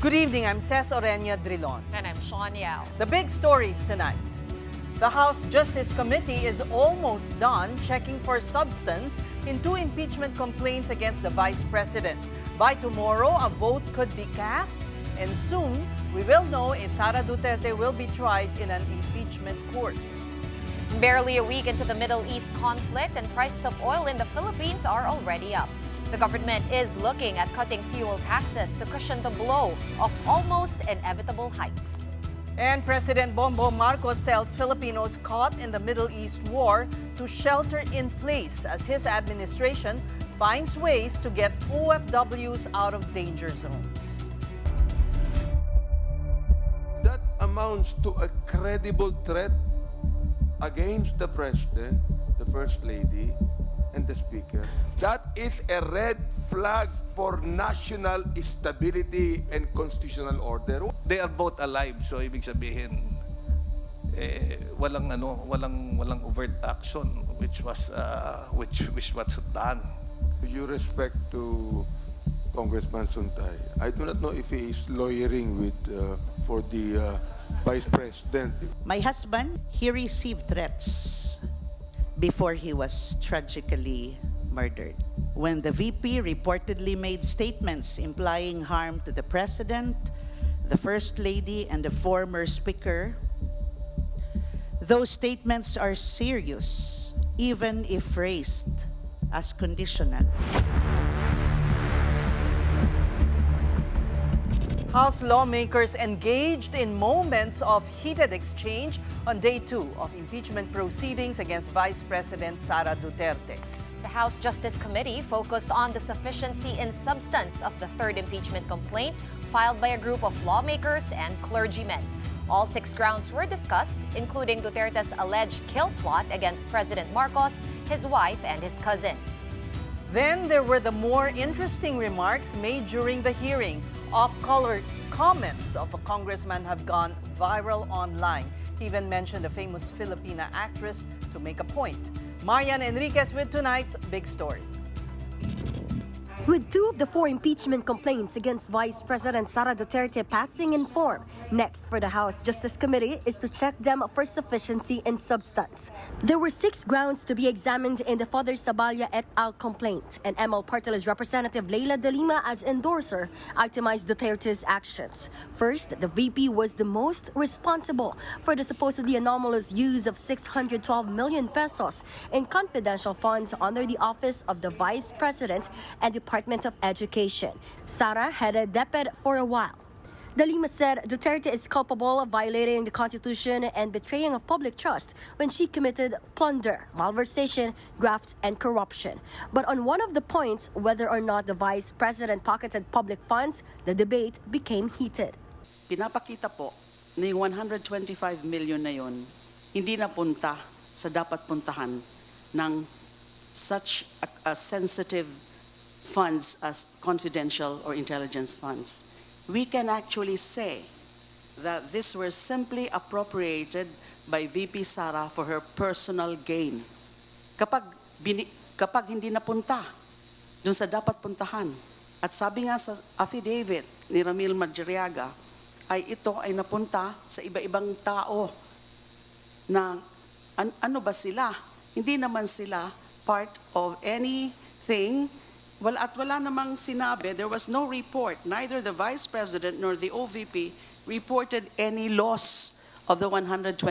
Good evening, I'm Ces Oreña-Drilon. And I'm Shawn Yao. The big stories tonight. The House Justice Committee is almost done checking for substance in 2 impeachment complaints against the Vice President. By tomorrow, a vote could be cast, and soon we will know if Sara Duterte will be tried in an impeachment court. Barely a week into the Middle East conflict, and prices of oil in the Philippines are already up. The government is looking at cutting fuel taxes to cushion the blow of almost inevitable hikes. And President Bongbong Marcos tells Filipinos caught in the Middle East war to shelter in place as his administration finds ways to get OFWs out of danger zones. That amounts to a credible threat against the President, the First Lady, and the Speaker. That is a red flag for national stability and constitutional order. They are both alive, so ibig sabihin walang overt action which was done. With due respect to Congressman Suntay, I do not know if he is lawyering with for the Vice President. My husband, he received threats before he was tragically murdered. When the VP reportedly made statements implying harm to the President, the First Lady, and the former Speaker, those statements are serious, even if phrased as conditional. House lawmakers engaged in moments of heated exchange on day 2 of impeachment proceedings against Vice President Sara Duterte. The House Justice Committee focused on the sufficiency and substance of the 3rd impeachment complaint filed by a group of lawmakers and clergymen. All 6 grounds were discussed, including Duterte's alleged kill plot against President Marcos, his wife, and his cousin. Then there were the more interesting remarks made during the hearing. Off-color comments of a congressman have gone viral online. He even mentioned a famous Filipina actress to make a point. Marian Enriquez with tonight's big story. With 2 of the 4 impeachment complaints against Vice President Sara Duterte passing in form, next for the House Justice Committee is to check them for sufficiency and substance. There were 6 grounds to be examined in the Father Saballa et al. Complaint, and ML Party Representative Leila de Lima, as endorser, itemized Duterte's actions. First, the VP was the most responsible for the supposedly anomalous use of 612 million pesos in confidential funds under the Office of the Vice President and Department of Education. Sara headed DepEd for a while. De Lima said Duterte is culpable of violating the Constitution and betraying of public trust when she committed plunder, malversation, graft, and corruption. But on one of the points, whether or not the Vice President pocketed public funds, the debate became heated. Pinapakita po na yung 125 million na yun, hindi napunta sa dapat puntahan ng such a sensitive funds as confidential or intelligence funds. We can actually say that this were simply appropriated by VP Sara for her personal gain. Kapag hindi napunta dun sa dapat puntahan, at sabi nga sa affidavit ni Ramil Madriaga, ay ito ay napunta sa iba-ibang tao na ano ba sila? Hindi naman sila part of anything. Wala namang sinabi, there was no report, neither the Vice President nor the OVP reported any loss of the 125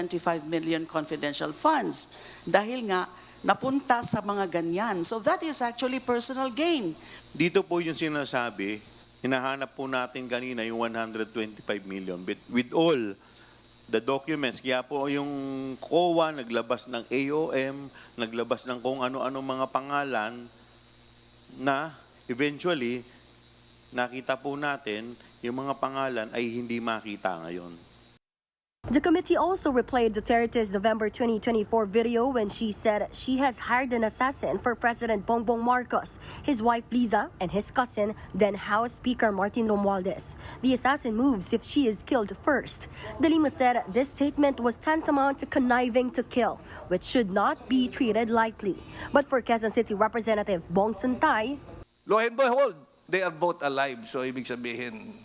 million confidential funds. Dahil nga, napunta sa mga ganyan. So that is actually personal gain. Dito po yung sinasabi, hinahanap po natin kanina yung 125 million. With all the documents, kaya po yung COA naglabas ng AOM, naglabas ng kung ano-ano mga pangalan, na eventually nakita po natin yung mga pangalan ay hindi makita ngayon. The committee also replayed Duterte's November 2024 video when she said she has hired an assassin for President Bongbong Marcos, his wife Liza, and his cousin, then House Speaker Martin Romualdez. The assassin moves if she is killed first. De Lima said this statement was tantamount to conniving to kill, which should not be treated lightly. But for Quezon City Representative Bong Suntay, Lo and behold, they are both alive, so ibig sabihin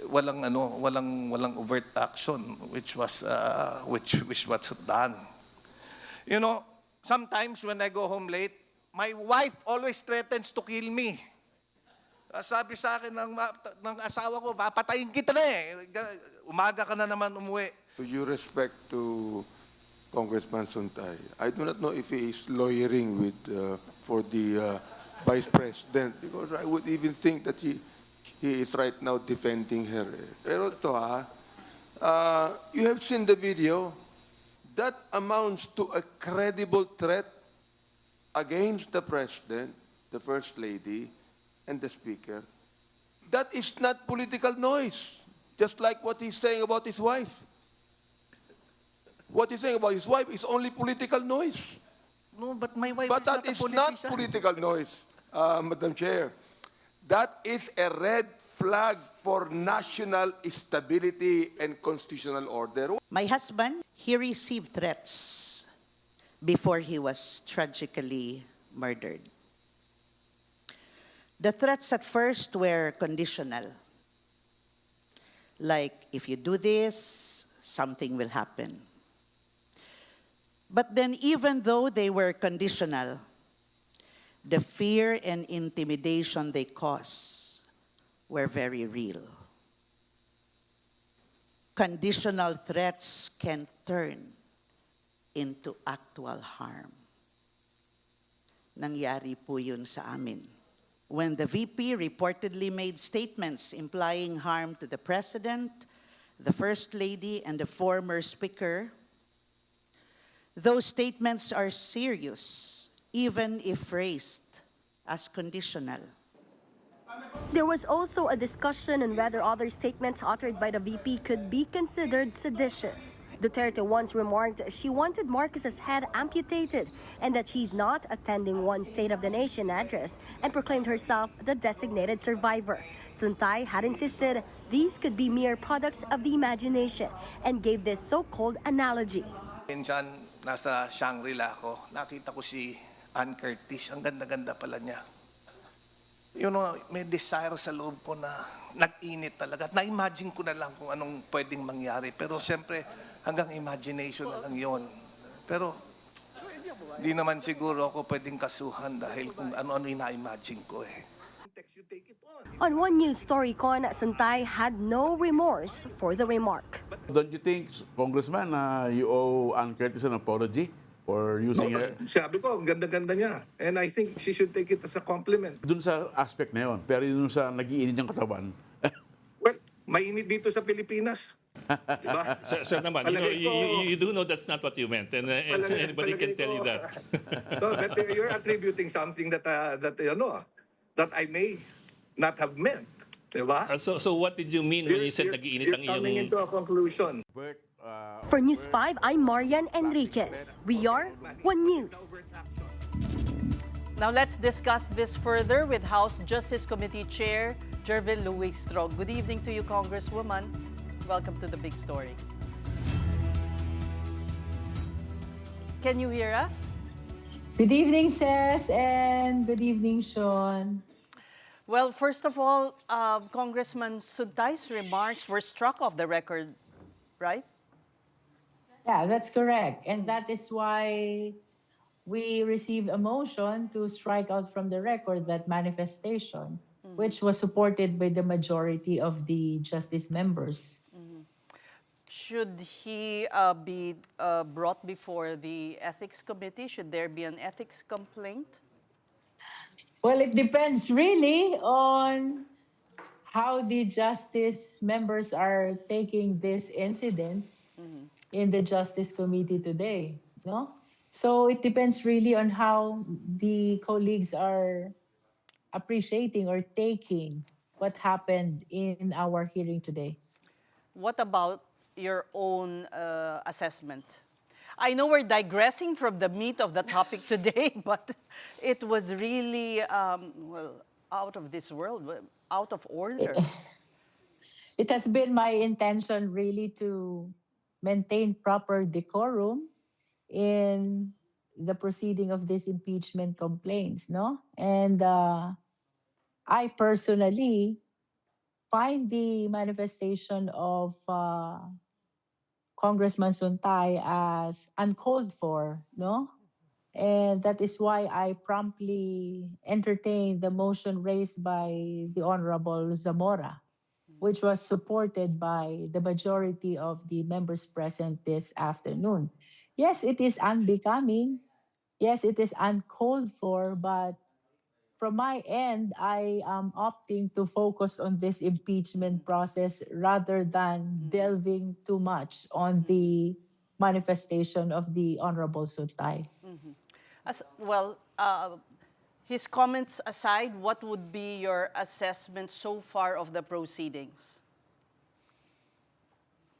walang overt action which was done. You know, sometimes when I go home late, my wife always threatens to kill me. Sabi sa akin ng asawa ko, papatayin kita na eh. Umaga ka na naman umuwi. With due respect to Congressman Suntay, I do not know if he is lawyering with for the Vice President, because I would even think that he is right now defending her. Pero ito you have seen the video. That amounts to a credible threat against the President, the First Lady, and the Speaker. That is not political noise, just like what he's saying about his wife. What he's saying about his wife is only political noise. No, but my wife But is that not a is politician. not political noise, Madam Chair. That is a red flag for national stability and constitutional order. My husband, he received threats before he was tragically murdered. The threats at first were conditional. Like, if you do this, something will happen. But then, even though they were conditional, the fear and intimidation they caused were very real. Conditional threats can turn into actual harm. Nangyari po yun sa amin. When the VP reportedly made statements implying harm to the President, the First Lady, and the former Speaker, those statements are serious, even if phrased as conditional. There was also a discussion on whether other statements uttered by the VP could be considered seditious. Duterte once remarked she wanted Marcos's head amputated and that she's not attending one State of the Nation address, and proclaimed herself the designated survivor. Suntay had insisted these could be mere products of the imagination and gave this so-called analogy. Minsan, nasa Shangri-La ako, nakita ko si Ann Curtis. Ang ganda-ganda pala niya. You know, may desire sa loob ko na nag-init talaga. Na-imagine ko na lang kung anong pwedeng mangyari. Pero siyempre, hanggang imagination na lang yon. Pero, di naman siguro ako pwedeng kasuhan dahil kung ano-ano ina-imagine ko eh. On One News Story Con, Suntay had no remorse for the remark. Don't you think, Congressman, you owe Ann Curtis an apology for using her? Sabi ko, ang ganda-ganda niya. And I think she should take it as a compliment. Dun sa aspect na yun, pero dun sa nag-iinit yung katawan. Well, mainit dito sa Pilipinas. Diba? Sir naman, you do know that's not what you meant, and anybody can tell you that. No, but you're attributing something that I may not have meant. Diba? So what did you mean when you said nag-iinit ang You're coming iyong... into a conclusion. For News 5, I'm Marian Enriquez. We are One News. Now let's discuss this further with House Justice Committee Chair Jervin Louis-Strong. Good evening to you, Congresswoman. Welcome to the Big Story. Can you hear us? Good evening, Ces, and good evening, Shawn. Well, first of all, Congressman Suntay's remarks were struck off the record, right? Yeah, that's correct. And that is why we received a motion to strike out from the record that manifestation, which was supported by the majority of the justice members. Should he be brought before the Ethics Committee? Should there be an ethics complaint? Well, it depends really on how the justice members are taking this incident in the Justice Committee today, no? So it depends really on how the colleagues are appreciating or taking what happened in our hearing today. What about your own assessment? I know we're digressing from the meat of the topic today, but it was really, out of this world, out of order. It has been my intention really to maintain proper decorum in the proceeding of these impeachment complaints, no? And I personally find the manifestation of Congressman Suntay as uncalled for, no? And that is why I promptly entertained the motion raised by the Honorable Zamora, which was supported by the majority of the members present this afternoon. Yes, it is unbecoming. Yes, it is uncalled for, but from my end, I am opting to focus on this impeachment process rather than delving too much on the manifestation of the Honorable Sutay. As well, his comments aside, what would be your assessment so far of the proceedings?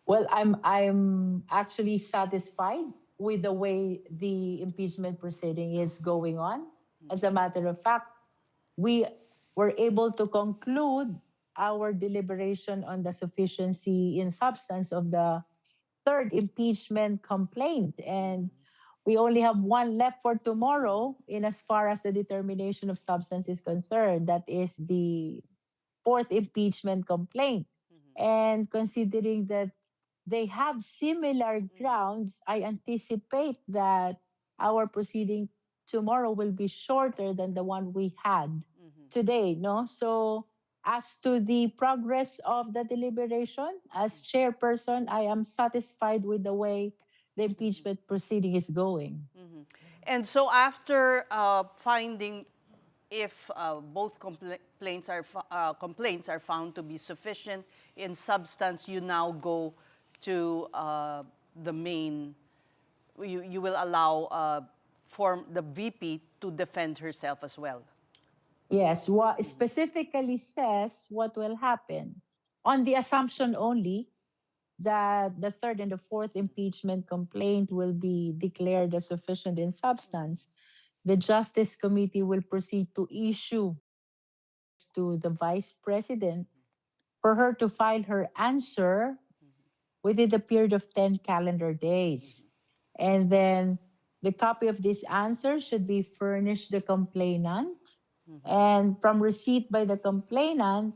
Well, I'm actually satisfied with the way the impeachment proceeding is going on. As a matter of fact, we were able to conclude our deliberation on the sufficiency in substance of the third impeachment complaint. And we only have one left for tomorrow in as far as the determination of substance is concerned. That is the fourth impeachment complaint. And considering that they have similar grounds, I anticipate that our proceeding tomorrow will be shorter than the one we had today, no? So as to the progress of the deliberation, as chairperson, I am satisfied with the way the impeachment proceeding is going. And so after finding if both complaints are found to be sufficient in substance, you now go to the main, you will allow the VP to defend herself as well. Yes, what specifically says what will happen on the assumption only that the third and the fourth impeachment complaint will be declared as sufficient in substance. The Justice Committee will proceed to issue to the Vice President for her to file her answer within the period of 10 calendar days. And then the copy of this answer should be furnished the complainant. And from receipt by the complainant,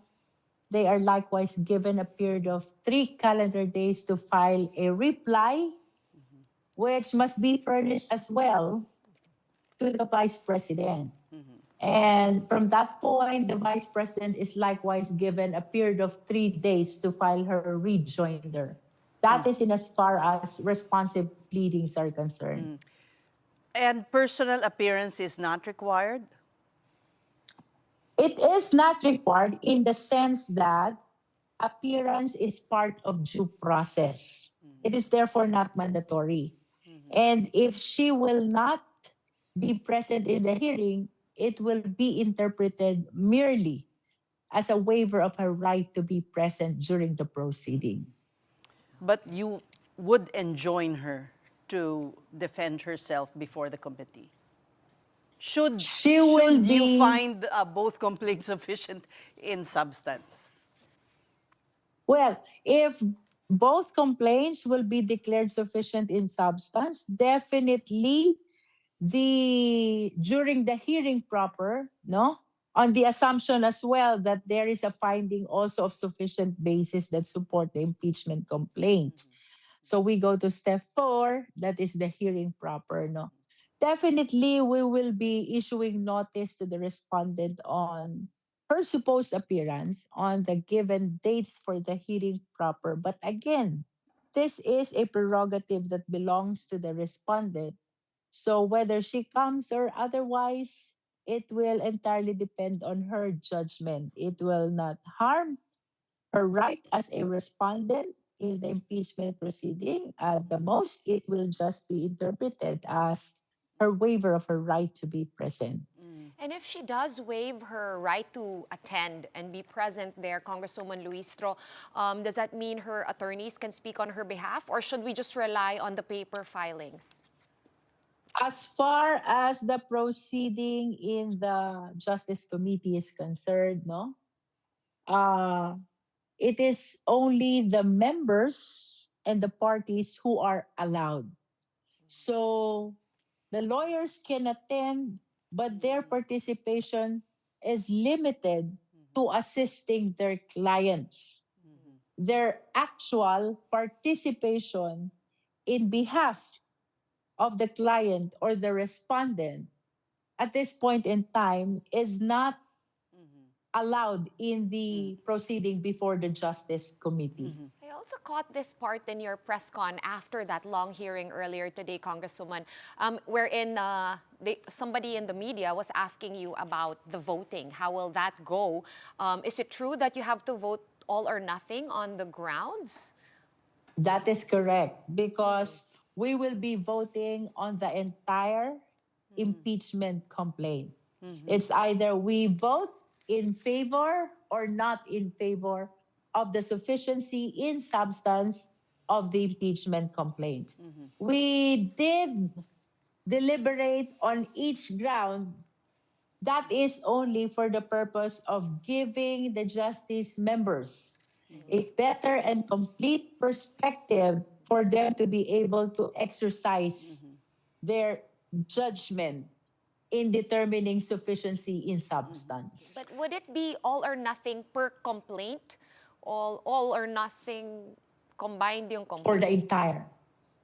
they are likewise given a period of 3 calendar days to file a reply, which must be furnished as well to the Vice President. And from that point, the Vice President is likewise given a period of 3 days to file her rejoinder. That is in as far as responsive pleadings are concerned. And personal appearance is not required? It is not required in the sense that appearance is part of due process. It is therefore not mandatory. And if she will not be present in the hearing, it will be interpreted merely as a waiver of her right to be present during the proceeding. But you would enjoin her to defend herself before the committee? Should you find both complaints sufficient in substance? Well, if both complaints will be declared sufficient in substance, definitely during the hearing proper, no, on the assumption as well that there is a finding also of sufficient basis that support the impeachment complaint. So we go to step 4, that is the hearing proper, no. Definitely, we will be issuing notice to the respondent on her supposed appearance on the given dates for the hearing proper. But again, this is a prerogative that belongs to the respondent. So whether she comes or otherwise, it will entirely depend on her judgment. It will not harm her right as a respondent in the impeachment proceeding. At the most, it will just be interpreted as her waiver of her right to be present. And if she does waive her right to attend and be present there, Congresswoman Luistro, does that mean her attorneys can speak on her behalf, or should we just rely on the paper filings? As far as the proceeding in the Justice Committee is concerned, no, it is only the members and the parties who are allowed. So the lawyers can attend, but their participation is limited to assisting their clients, their actual participation in behalf of the client or the respondent at this point in time is not allowed in the proceeding before the Justice Committee. I also caught this part in your press con after that long hearing earlier today, Congresswoman, wherein somebody in the media was asking you about the voting. How will that go? Is it true that you have to vote all or nothing on the grounds? That is correct, because we will be voting on the entire impeachment complaint. It's either we vote in favor or not in favor of the sufficiency in substance of the impeachment complaint. We did deliberate on each ground. That is only for the purpose of giving the justice members a better and complete perspective for them to be able to exercise their judgment in determining sufficiency in substance. But would it be all or nothing per complaint? All or nothing combined yung complaint? For the entire.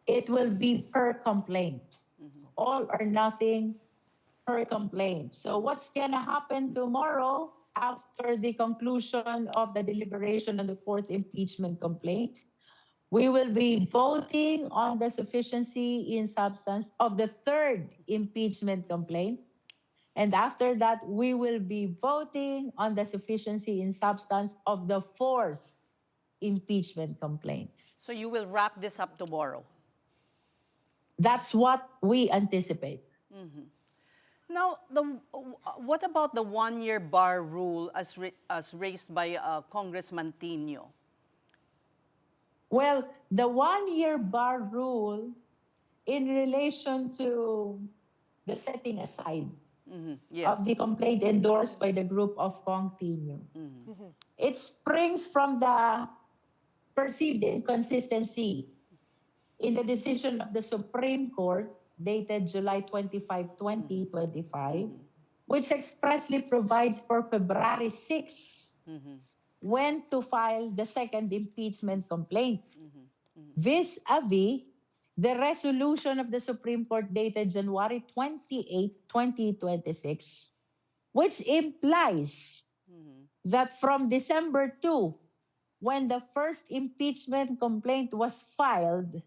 It will be per complaint. All or nothing per complaint. So what's going to happen tomorrow after the conclusion of the deliberation on the fourth impeachment complaint? We will be voting on the sufficiency in substance of the third impeachment complaint. And after that, we will be voting on the sufficiency in substance of the fourth impeachment complaint. So you will wrap this up tomorrow? That's what we anticipate. Now, what about the one-year bar rule as raised by Congressman Tino? Well, the one-year bar rule in relation to the setting aside of the complaint endorsed by the group of Kong Tino. It springs from the perceived inconsistency in the decision of the Supreme Court dated July 25, 2025, which expressly provides for February 6 when to file the second impeachment complaint, vis-a-vis the resolution of the Supreme Court dated January 28, 2026, which implies that from December 2, when the first impeachment complaint was filed,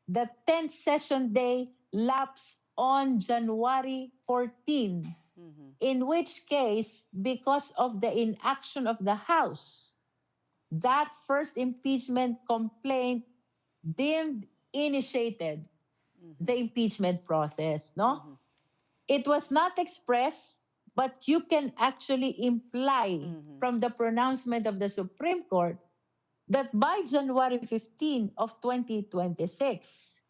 the 10th session day lapsed on January 14, in which case, because of the inaction of the House, that first impeachment complaint deemed initiated the impeachment process, no? It was not expressed, but you can actually imply from the pronouncement of the Supreme Court that by January 15 of 2026,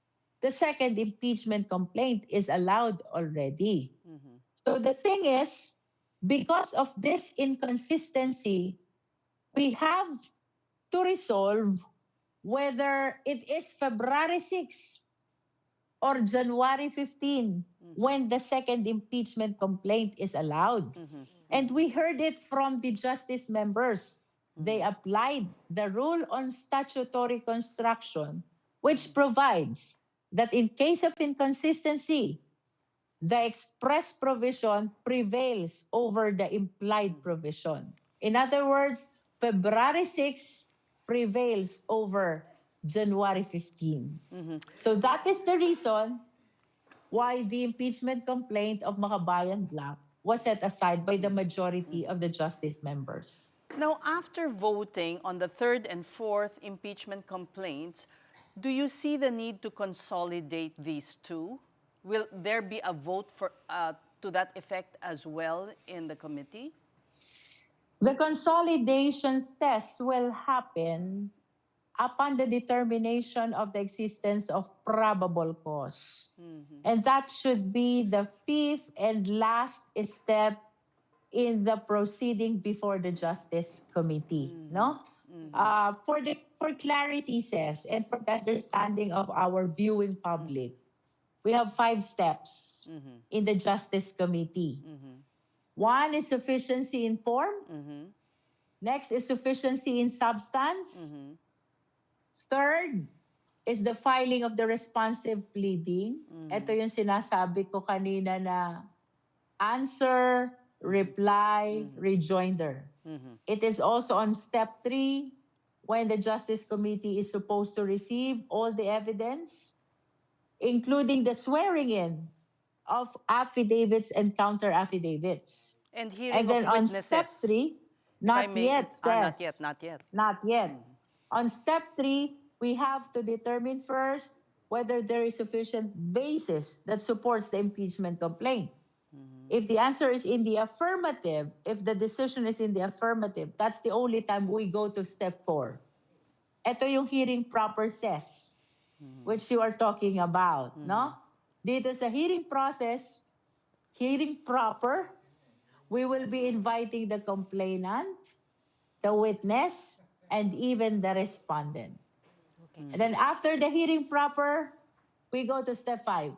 the second impeachment complaint is allowed already. So the thing is, because of this inconsistency, we have to resolve whether it is February 6 or January 15 when the second impeachment complaint is allowed. And we heard it from the justice members. They applied the rule on statutory construction, which provides that in case of inconsistency, the express provision prevails over the implied provision. In other words, February 6 prevails over January 15. So that is the reason why the impeachment complaint of Makabayan Black was set aside by the majority of the justice members. Now, after voting on the third and fourth impeachment complaints, do you see the need to consolidate these two? Will there be a vote for to that effect as well in the committee? The consolidation will happen upon the determination of the existence of probable cause. And that should be the fifth and last step in the proceeding before the Justice Committee, no? For clarity's sake and for the understanding of our viewing public, we have 5 steps in the Justice Committee. One is sufficiency in form. Next is sufficiency in substance. Third is the filing of the responsive pleading. Ito yung sinasabi ko kanina na answer, reply, rejoinder. It is also on step 3 when the Justice Committee is supposed to receive all the evidence, including the swearing in of affidavits and counter affidavits. And hearing And then of on witnesses. step 3, not yet, Not says. yet, not yet. Not yet. On step 3, we have to determine first whether there is sufficient basis that supports the impeachment complaint. If the answer is in the affirmative, if the decision is in the affirmative, that's the only time we go to step 4. Ito yung hearing proper says, which you are talking about, no? Dito sa hearing process, hearing proper, we will be inviting the complainant, the witness, and even the respondent. And then after the hearing proper, we go to step 5.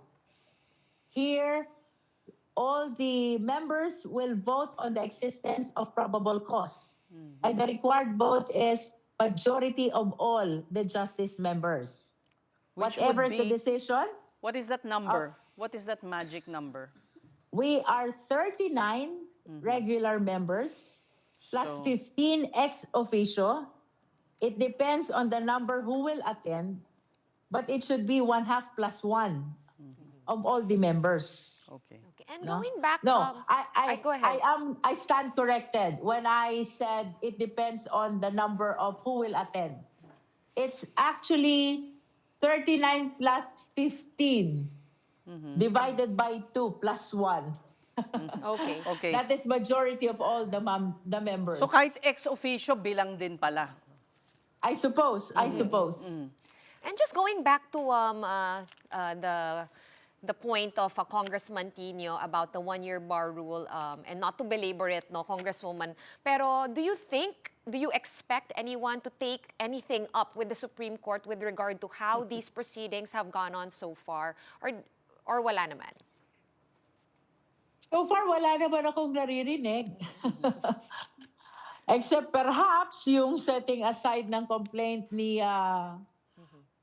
Here, all the members will vote on the existence of probable cause. And the required vote is majority of all the justice members. Which Whatever would is the be- decision, What is that number? What is that magic number? we are 39 regular members plus So- 15 ex officio. It depends on the number who will attend, but it should be 1/2 plus 1 of all the members. Okay. Okay. And No? going back, No, go ahead. I stand corrected when I said it depends on the number of who will attend. It's actually 39 plus 15 divided by 2 plus 1. Okay. Okay. That is majority of all the members. So kahit ex officio bilang din pala. I suppose. And just going back to the point of Congressman Tino about the one-year bar rule, and not to belabor it, no, Congresswoman, pero do you expect anyone to take anything up with the Supreme Court with regard to how these proceedings have gone on so far, or wala naman? So far, wala naman akong naririnig. Except perhaps yung setting aside ng complaint ni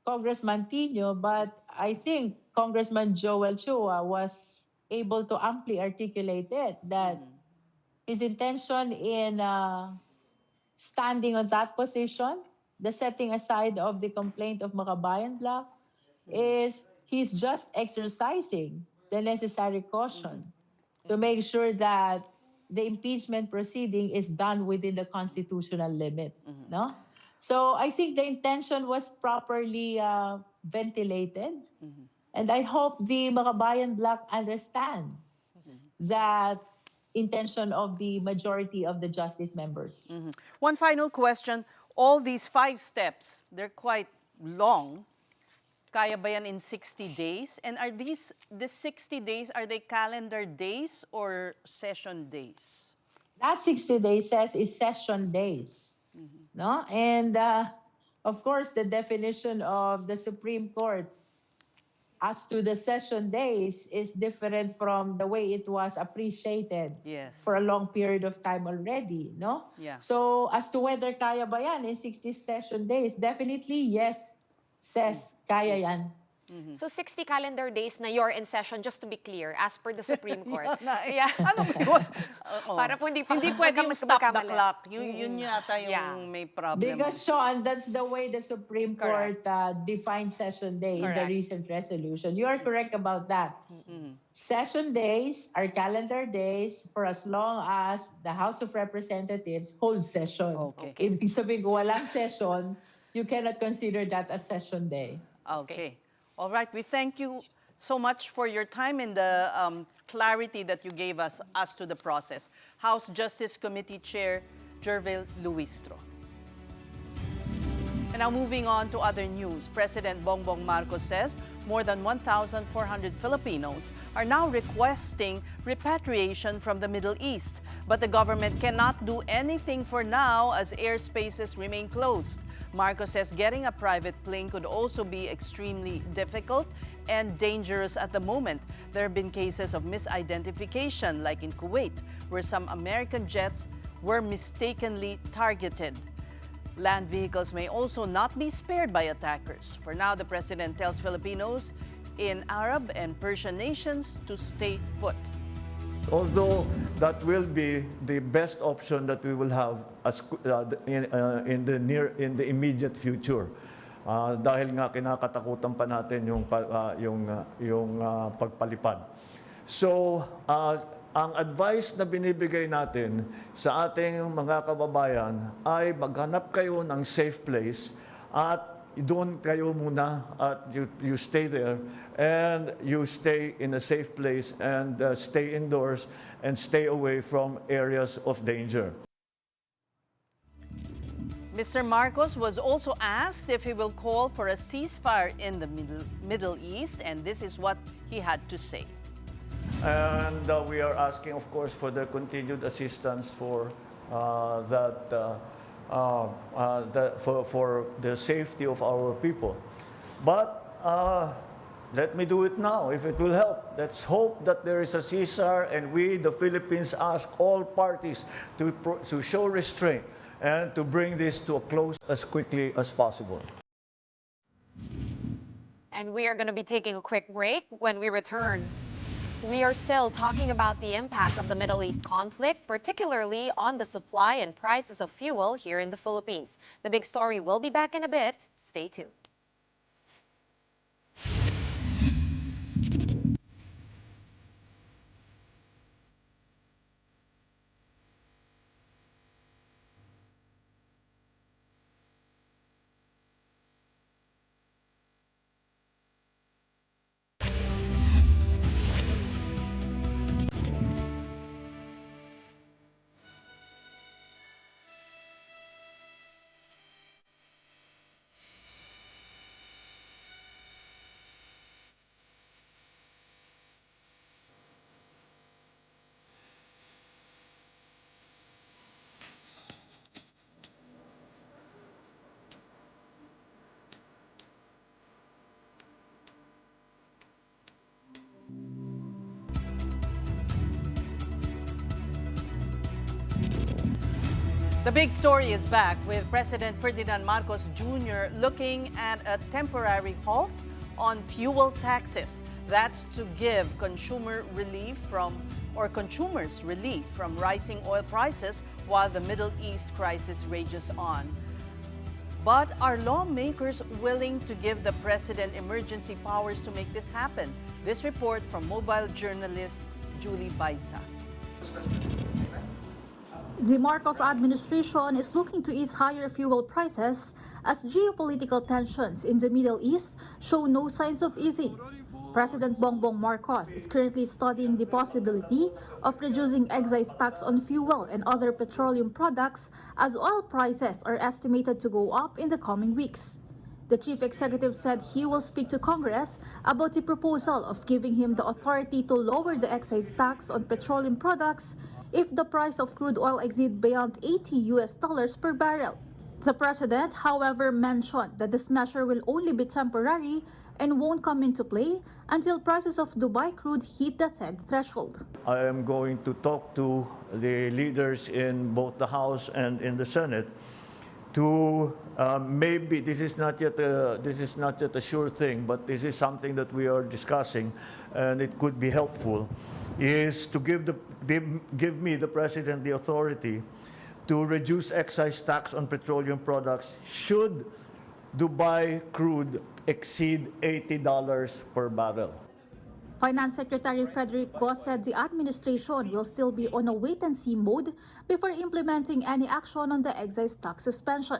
Congressman Tino, but I think Congressman Joel Chua was able to amply articulate it, that his intention in standing on that position, the setting aside of the complaint of Makabayan Bloc, is he's just exercising the necessary caution to make sure that the impeachment proceeding is done within the constitutional limit. No? So I think the intention was properly ventilated. And I hope the Makabayan Bloc understand that intention of the majority of the justice members. One final question. All these 5 steps, they're quite long. Kaya ba yan in 60 days? And are the 60 days, are they calendar days or session days? That 60 days says is session days. No? And of course, the definition of the Supreme Court as to the session days is different from the way it was appreciated Yes. for a long period of time already, no? Yeah. So as to whether kaya ba yan in 60 session days, definitely yes, says kaya yan. So 60 calendar days na you're in session, just to be clear, as per the Supreme Court. Yeah. Ano ba yun? Oo. Para po hindi pwede yung stop the magkamali. clock. Yun yata yung Yeah. may problem. Because Shawn, that's the way the Supreme Correct. Court defined session day in the Correct. recent resolution. You are correct about that. Session days are calendar days for as long as the House of Representatives holds session. Okay. Ibig sabihin kung walang session, you cannot consider that a session day. Okay. All right. We thank you so much for your time and the clarity that you gave us as to the process. House Justice Committee Chair Jervil Luistro. And now moving on to other news. President Bongbong Marcos says more than 1,400 Filipinos are now requesting repatriation from the Middle East. But the government cannot do anything for now as airspaces remain closed. Marcos says getting a private plane could also be extremely difficult and dangerous at the moment. There have been cases of misidentification, like in Kuwait, where some American jets were mistakenly targeted. Land vehicles may also not be spared by attackers. For now, the president tells Filipinos in Arab and Persian nations to stay put. Although that will be the best option that we will have in the immediate future. Dahil nga kinakatakutan pa natin yung pagpalipad. So, ang advice na binibigay natin sa ating mga kababayan ay maghanap kayo ng safe place at doon kayo muna at you stay there and you stay in a safe place and stay indoors and stay away from areas of danger. Mr. Marcos was also asked if he will call for a ceasefire in the Middle East, and this is what he had to say. And we are asking, of course, for the continued assistance for for the safety of our people. But let me do it now, if it will help. Let's hope that there is a ceasefire, and we, the Philippines, ask all parties to show restraint and to bring this to a close as quickly as possible. And we are going to be taking a quick break. When we return, we are still talking about the impact of the Middle East conflict, particularly on the supply and prices of fuel here in the Philippines. The Big Story will be back in a bit. Stay tuned. The Big Story is back with President Ferdinand Marcos Jr. looking at a temporary halt on fuel taxes. That's to give consumers relief from rising oil prices while the Middle East crisis rages on. But are lawmakers willing to give the president emergency powers to make this happen? This report from mobile journalist Julie Baisa. The Marcos administration is looking to ease higher fuel prices as geopolitical tensions in the Middle East show no signs of easing. President Bongbong Marcos is currently studying the possibility of reducing excise tax on fuel and other petroleum products as oil prices are estimated to go up in the coming weeks. The chief executive said he will speak to Congress about the proposal of giving him the authority to lower the excise tax on petroleum products if the price of crude oil exceeds beyond $80 per barrel. The president, however, mentioned that this measure will only be temporary and won't come into play until prices of Dubai crude hit the said threshold. I am going to talk to the leaders in both the House and in the Senate to maybe this is not yet a sure thing, but this is something that we are discussing, and it could be helpful. Is to give me, the president, the authority to reduce excise tax on petroleum products should Dubai crude exceed $80 per barrel. Finance Secretary Frederick Go said the administration will still be on a wait-and-see mode before implementing any action on the excise tax suspension.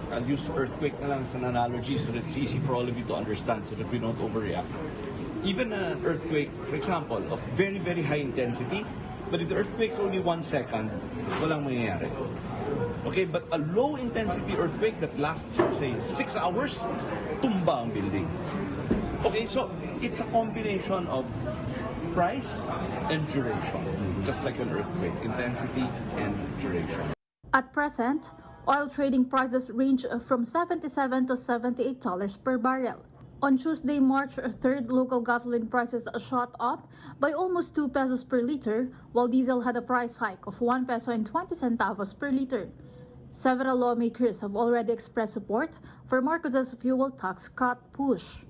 I'll use earthquake na lang as an analogy so that it's easy for all of you to understand so that we don't overreact. Even an earthquake, for example, of very, very high intensity, but if the earthquake's only 1 second, walang mangyayari. Okay, but a low-intensity earthquake that lasts, say, 6 hours, tumba ang building. Okay, so it's a combination of price and duration, just like an earthquake, intensity and duration. At present, oil trading prices range from $77 to $78 per barrel. On Tuesday, March 3rd, local gasoline prices shot up by almost 2 pesos per liter, while diesel had a price hike of 1 peso and 20 centavos per liter. Several lawmakers have already expressed support for Marcos's fuel tax cut push.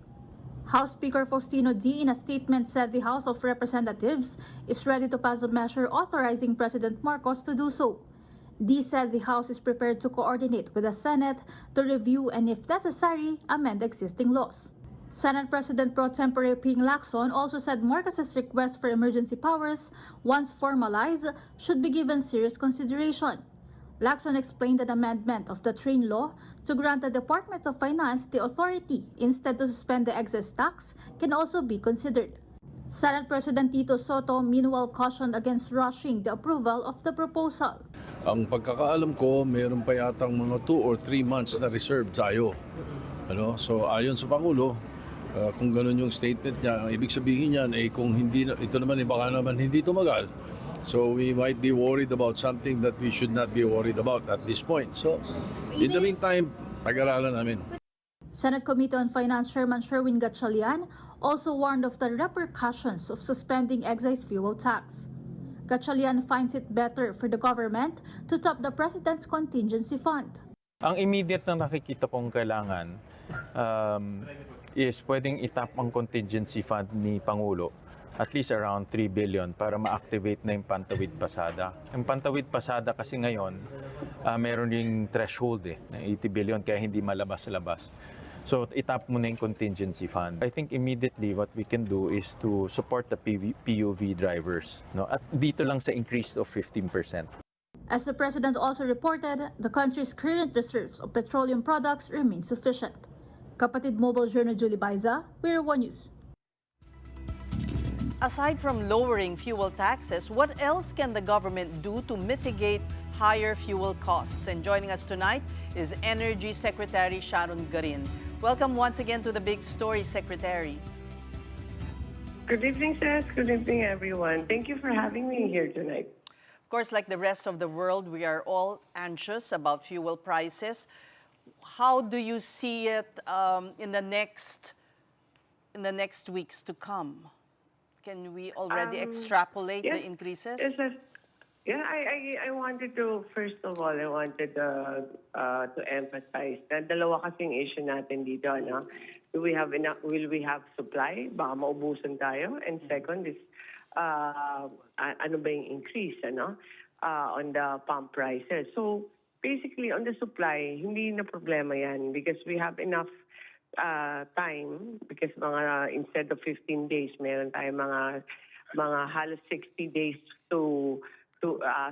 House Speaker Faustino D. in a statement said the House of Representatives is ready to pass a measure authorizing President Marcos to do so. D said the House is prepared to coordinate with the Senate to review and, if necessary, amend existing laws. Senate President Pro Tempore Ping Lacson also said Marcos's request for emergency powers, once formalized, should be given serious consideration. Lacson explained an amendment of the train law to grant the Department of Finance the authority instead to suspend the excess tax can also be considered. Senate President Tito Soto meanwhile cautioned against rushing the approval of the proposal. Ang pagkakaalam ko, mayroon pa yatang mga 2 or 3 months na reserve tayo. So ayon sa Pangulo, kung ganun yung statement niya, ang ibig sabihin niyan ay kung hindi ito naman baka naman hindi tumagal. So we might be worried about something that we should not be worried about at this point. So in the meantime, pag-aralan namin. Senate Committee on Finance Chairman Sherwin Gatchalian also warned of the repercussions of suspending excise fuel tax. Gatchalian finds it better for the government to top the President's contingency fund. Ang immediate na nakikita kong kailangan is pwedeng itap ang contingency fund ni Pangulo at least around 3 billion para ma-activate na yung Pantawid Pasada. Yung Pantawid Pasada kasi ngayon, meron yung threshold na 80 billion kaya hindi malabas-labas. So itap mo na yung contingency fund. I think immediately what we can do is to support the PUV drivers. At dito lang sa increase of 15%. As the President also reported, the country's current reserves of petroleum products remain sufficient. Kapatid Mobile Journal Julie Baiza, We're One News. Aside from lowering fuel taxes, what else can the government do to mitigate higher fuel costs? And joining us tonight is Energy Secretary Sharon Garin. Welcome once again to the Big Story, Secretary. Good evening, Seth. Good evening, everyone. Thank you for having me here tonight. Of course, like the rest of the world, we are all anxious about fuel prices. How do you see it in the next weeks to come? Can we already extrapolate the increases? Yeah, I wanted to, first of all, to emphasize na dalawa kasing issue natin dito, no? Do we have enough, will we have supply? Baka maubusan tayo. And second is, ano ba yung increase, on the pump prices? So, basically, on the supply, hindi na problema yan because we have enough time because instead of 15 days, meron tayo mga halos 60 days to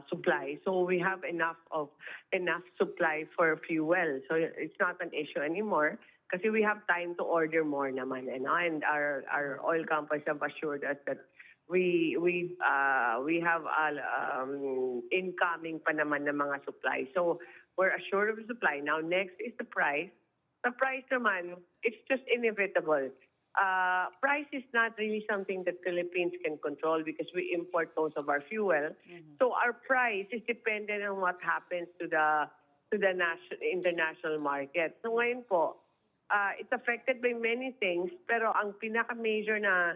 supply. So we have enough supply for fuel. So it's not an issue anymore kasi we have time to order more naman, and our oil companies have assured us that we have incoming pa naman na mga supply. So we're assured of the supply. Now next is the price. The price naman, it's just inevitable. Price is not really something that Philippines can control because we import most of our fuel. So our price is dependent on what happens to the international market. So ngayon po, it's affected by many things, pero ang pinaka-major na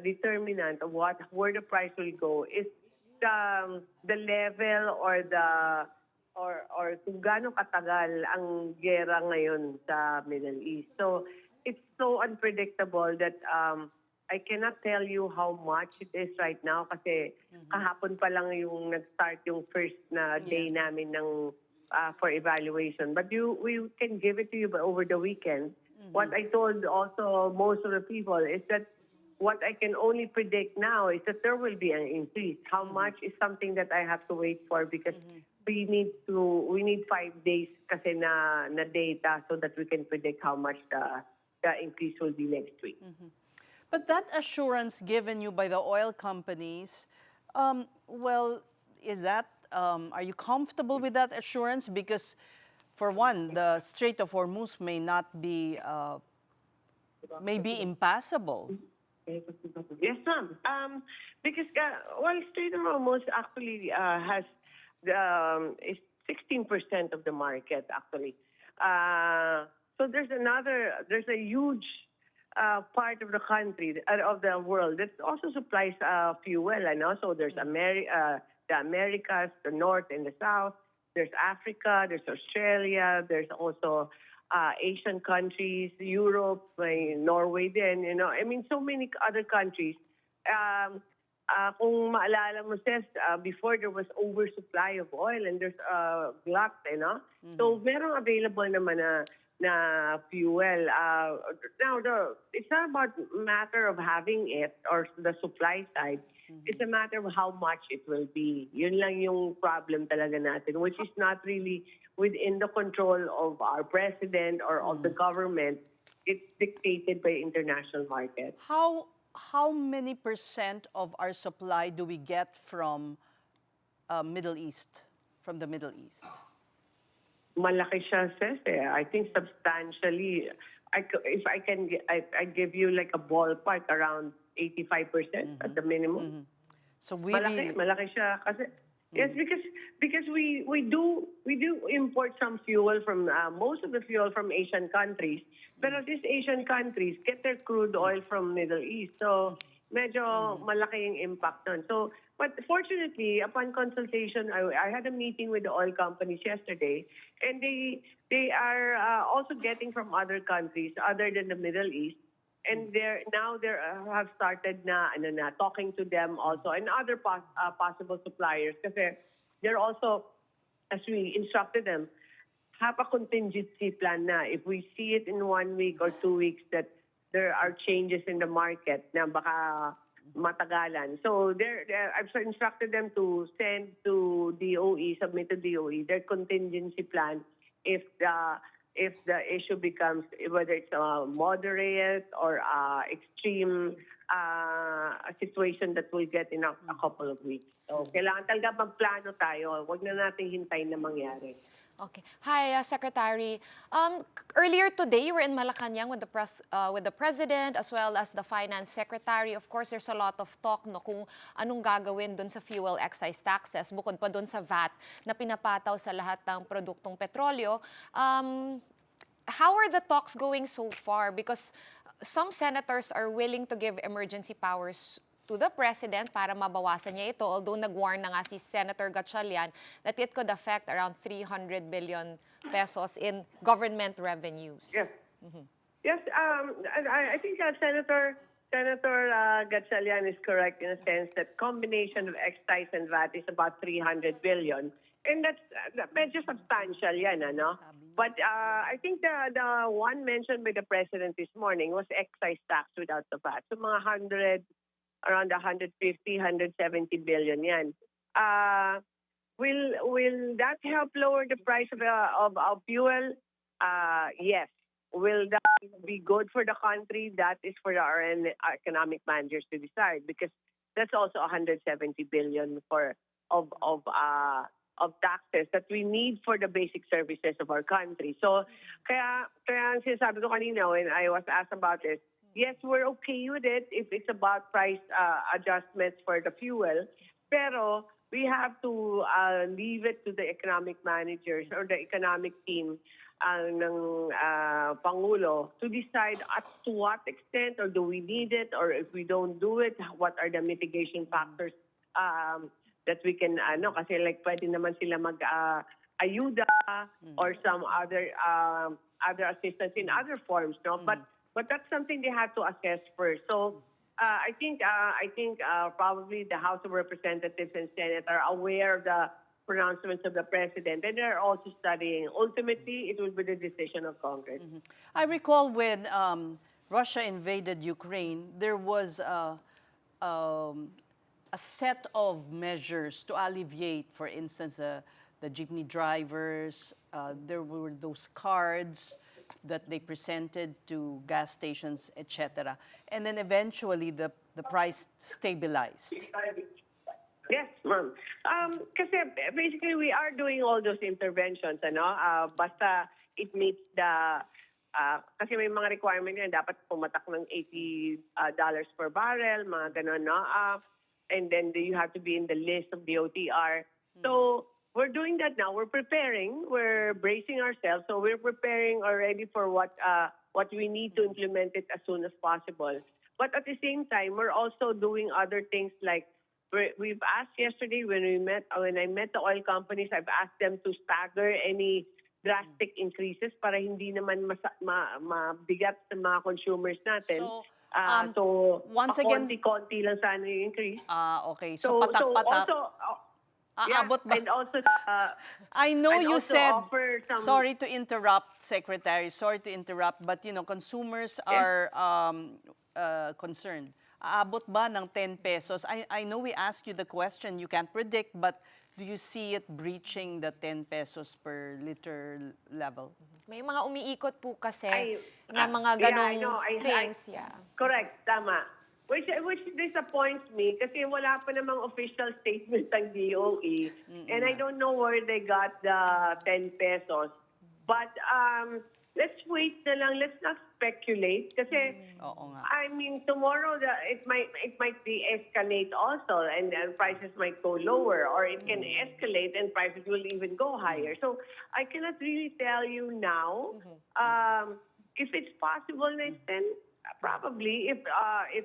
determinant of where the price will go is the level or kung gaano katagal ang gera ngayon sa Middle East. So it's so unpredictable that I cannot tell you how much it is right now kasi kahapon pa lang yung nag-start yung first na day namin for evaluation. But we can give it to you over the weekend. What I told also most of the people is that what I can only predict now is that there will be an increase. How much is something that I have to wait for because we need 5 days kasi na data so that we can predict how much the increase will be next week. But that assurance given you by the oil companies, is that are you comfortable with that assurance? Because for one, the Strait of Hormuz may not be may be impassable. Yes, ma'am. Because Strait of Hormuz actually has is 16% of the market actually. So there's a huge part of the country, of the world that also supplies fuel. So there's the Americas, the North and the South. There's Africa, there's Australia, there's also Asian countries, Europe, Norway din, I mean, so many other countries. Kung maalala mo, Ces, before there was oversupply of oil and there's glut, So merong available naman na fuel. Now, it's not about matter of having it or the supply side. It's a matter of how much it will be. Yun lang yung problem talaga natin, which is not really within the control of our president or of the government. It's dictated by international market. How many % of our supply do we get from Middle East, from the Middle East? Malaki siya, Ces. I think substantially. If I can, I give you like a ballpark around 85% at the minimum. So we malaki siya kasi yes, because we do import some fuel from most of the fuel from Asian countries, but these Asian countries get their crude oil from Middle East. So medyo malaki yung impact nun. So, but fortunately, upon consultation, I had a meeting with the oil companies yesterday, and they are also getting from other countries other than the Middle East. And they have started na talking to them also and other possible suppliers kasi they're also, as we instructed them, have a contingency plan na if we see it in 1 week or 2 weeks that there are changes in the market na baka matagalan. So I've instructed them to send to DOE, submit to DOE their contingency plan if the issue becomes, whether it's a moderate or extreme situation that we'll get in a couple of weeks. So, kailangan talaga magplano tayo. Huwag na natin hintayin na mangyari. Okay. Hi, Secretary. Earlier today, you were in Malacanang with the President as well as the Finance Secretary. Of course, there's a lot of talk kung anong gagawin dun sa fuel excise taxes, bukod pa dun sa VAT na pinapataw sa lahat ng produktong petrolyo. How are the talks going so far? Because some senators are willing to give emergency powers to the President para mabawasan niya ito, although nag-warn na nga si Senator Gatchalian that it could affect around 300 billion pesos in government revenues. Yes. Yes, I think Senator Gatchalian is correct in a sense that combination of excise and VAT is about 300 billion. And that's medyo substantial yan, But I think the one mentioned by the President this morning was excise tax without the VAT. So mga around 150, 170 billion yan. Will that help lower the price of fuel? Yes. Will that be good for the country? That is for our economic managers to decide, because that's also 170 billion of taxes that we need for the basic services of our country. So, kaya sinasabi ko kanina when I was asked about this, yes, we're okay with it if it's about price adjustments for the fuel, pero we have to leave it to the economic managers or the economic team ng Pangulo to decide at to what extent, or do we need it, or if we don't do it, what are the mitigation factors that we can, kasi like pwede naman sila mag-ayuda or some other assistance in other forms, no? But that's something they have to assess first. So I think probably the House of Representatives and Senate are aware of the pronouncements of the President, and they're also studying. Ultimately, it will be the decision of Congress. I recall when Russia invaded Ukraine, there was a set of measures to alleviate, for instance, the jeepney drivers. There were those cards that they presented to gas stations, etc. And then eventually the price stabilized. Yes, ma'am. Kasi basically we are doing all those interventions, basta it meets the, kasi may mga requirement yan, dapat pumatak ng $80 per barrel, mga ganon, no? And then you have to be in the list of the OTR. So we're doing that now. We're preparing. We're bracing ourselves. So we're preparing already for what we need to implement it as soon as possible. But at the same time, we're also doing other things like we've asked yesterday when I met the oil companies, I've asked them to stagger any drastic increases para hindi naman mabigat sa mga consumers natin. So once again, konti-konti lang sana yung increase. Okay. So patak-patak. Also, Aabot ba? and also, I know and you also said, offer some, sorry to interrupt, Secretary, sorry to interrupt, but consumers are concerned. Aabot ba ng 10 pesos? I know we asked you the question, you can't predict, but do you see it breaching the 10 pesos per liter level? May mga umiikot po kasi na mga ganong things. Correct, tama. Which disappoints me kasi wala pa namang official statement ng DOE. And I don't know where they got the 10 pesos. But let's wait na lang. Let's not speculate kasi I mean tomorrow it might de-escalate also and prices might go lower, or it can escalate and prices will even go higher. So I cannot really tell you now if it's possible na then probably if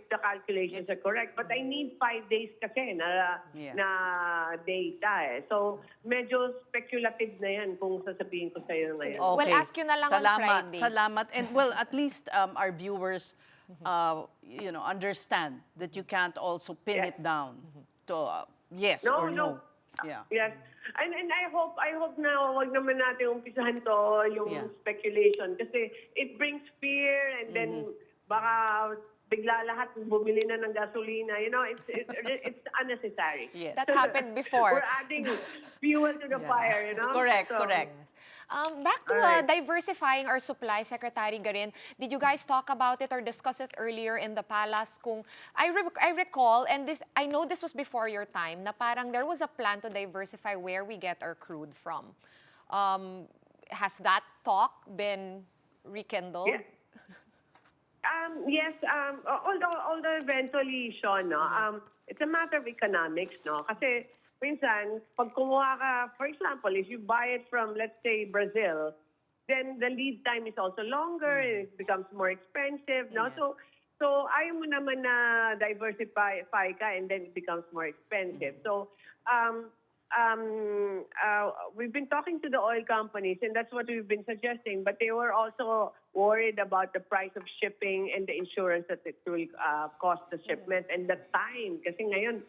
the calculations are correct. But I need 5 days kasi na data eh. So medyo speculative na yan kung sasabihin ko sa'yo ngayon. Okay. We'll ask you na lang on Friday. Salamat. And well, at least our viewers understand that you can't also pin it down to yes or no. Yeah. Yes. And I hope na wag naman natin umpisahan to yung speculation kasi it brings fear and then baka bigla lahat bumili na ng gasolina. It's unnecessary. Yes. That happened before. We're adding fuel to the fire, Correct, So, correct. Back to diversifying our supply, Secretary Garin. Did you guys talk about it or discuss it earlier in the palace? Kung I recall, and I know this was before your time, na parang there was a plan to diversify where we get our crude from. Has that talk been rekindled? Yeah. Yes, although eventually, Shawn, it's a matter of economics, no? Kasi minsan, pag kumuha ka, for example, if you buy it from, let's say, Brazil, then the lead time is also longer and it becomes more expensive, no? So ayaw mo naman na diversify ka and then it becomes more expensive. So, we've been talking to the oil companies and that's what we've been suggesting, but they were also worried about the price of shipping and the insurance that it will cost the shipment and the time. Kasi ngayon,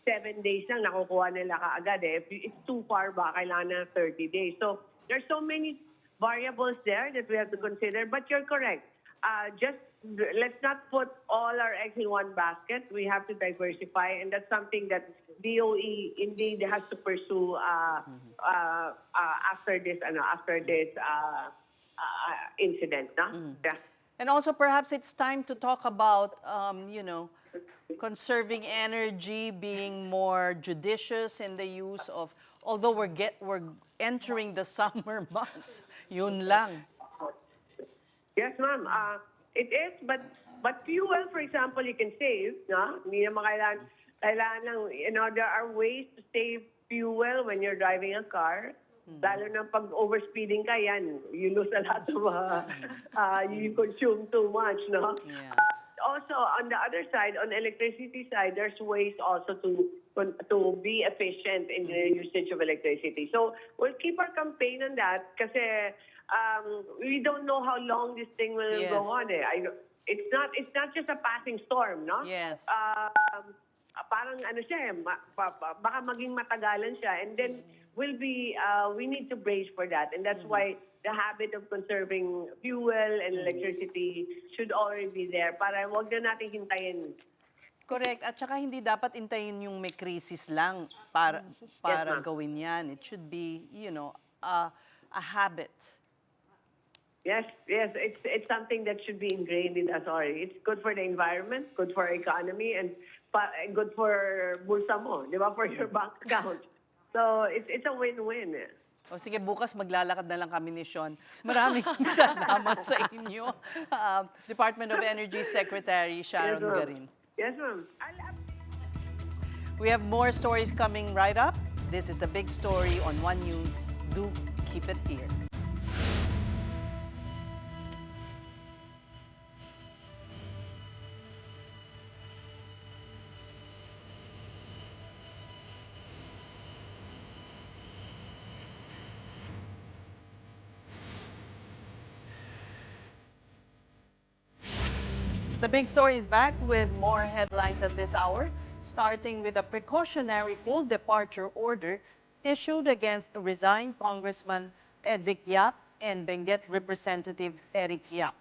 7 days lang nakukuha nila kaagad eh. If it's too far ba, kailangan na 30 days. So there's so many variables there that we have to consider, but you're correct. Just let's not put all our eggs in one basket. We have to diversify, and that's something that DOE indeed has to pursue after this incident. No? Yeah. And also, perhaps it's time to talk about, conserving energy, being more judicious in the use of. Although we're entering the summer months, yun lang. Yes, ma'am. It is, but fuel, for example, you can save. No? Hindi naman kailangan lang, there are ways to save fuel when you're driving a car. Lalo na pag overspeeding ka, yan, you lose a lot of, you consume too much, no? Yeah. Also, on the other side, on the electricity side, there's ways also to be efficient in the usage of electricity. So we'll keep our campaign on that kasi we don't know how long this thing will go on. It's not just a passing storm, no? Yes. Parang siya, baka maging matagalan siya, and then we need to brace for that, and that's why the habit of conserving fuel and electricity should already be there para wag na natin hintayin. Correct. At saka hindi dapat hintayin yung may crisis lang para gawin yan. It should be, a habit. Yes. It's something that should be ingrained in us already. It's good for the environment, good for our economy, and good for bulsa mo, di ba? For your bank account. So it's a win-win. O sige, bukas maglalakad na lang kami ni Shawn. Maraming salamat sa inyo. Department of Energy Secretary Sharon Garin. Yes, ma'am. We have more stories coming right up. This is a big story on One News. Do keep it here. The big story is back with more headlines at this hour, starting with a precautionary full departure order issued against resigned Congressman Edvic Yap and Benguet Representative Eric Yap.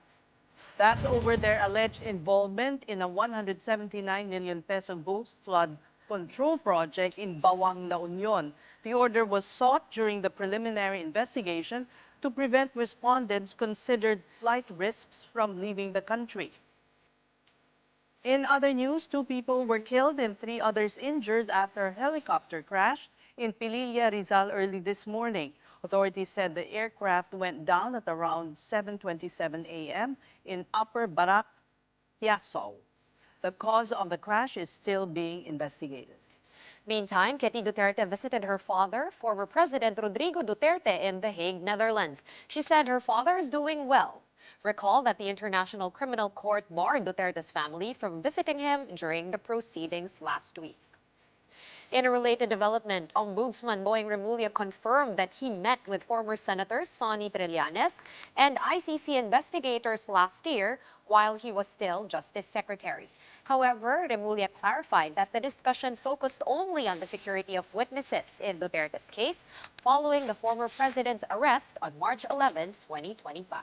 That's over their alleged involvement in a 179 million peso ghost flood control project in Bawang, La Union. The order was sought during the preliminary investigation to prevent respondents considered flight risks from leaving the country. In other news, 2 people were killed and 3 others injured after a helicopter crash in Pililla, Rizal early this morning. Authorities said the aircraft went down at around 7:27 a.m. in Upper Barak, Tiaso. The cause of the crash is still being investigated. Meantime, Katie Duterte visited her father, former President Rodrigo Duterte, in The Hague, Netherlands. She said her father is doing well. Recall that the International Criminal Court barred Duterte's family from visiting him during the proceedings last week. In a related development, Ombudsman Boying Remulla confirmed that he met with former Senators Sonny Trillanes and ICC investigators last year while he was still Justice Secretary. However, Remulla clarified that the discussion focused only on the security of witnesses in Duterte's case following the former president's arrest on March 11, 2025.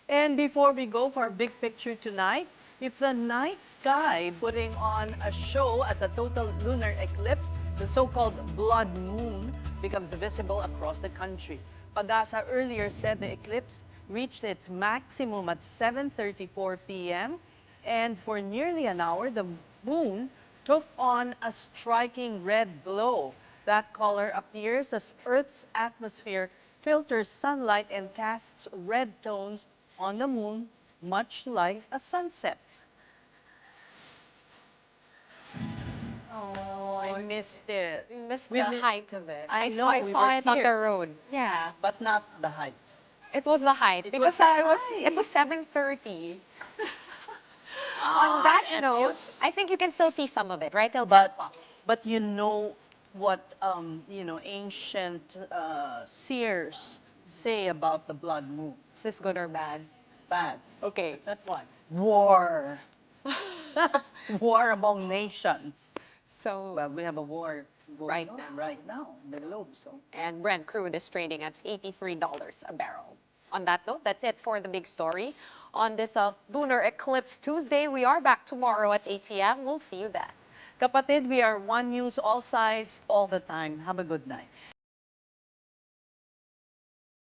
And before we go for our big picture tonight, it's the night sky putting on a show as a total lunar eclipse. The so-called blood moon becomes visible across the country. Pag-asa earlier said the eclipse reached its maximum at 7:34 p.m. And for nearly an hour, the moon took on a striking red glow. That color appears as Earth's atmosphere filters sunlight and casts red tones on the moon, much like a sunset. Oh, I missed it. You missed We the mi- height of it. I know, I we saw were it on here. the road. Yeah. But not the height. It was the height because it was 7:30. On that note, I think you can still see some of it, right? Till 10 o'clock. But you know what ancient seers say about the blood moon? Is this good or bad? Bad. Okay. That's why. War. War among nations. So Well, we have a war Right going on now. right now in the globe. So and Brent crude is trading at $83 a barrel. On that note, that's it for the big story. On this lunar eclipse Tuesday, we are back tomorrow at 8 p.m. We'll see you then. kapatid, we are One News, all sides, all the time. Have a good night.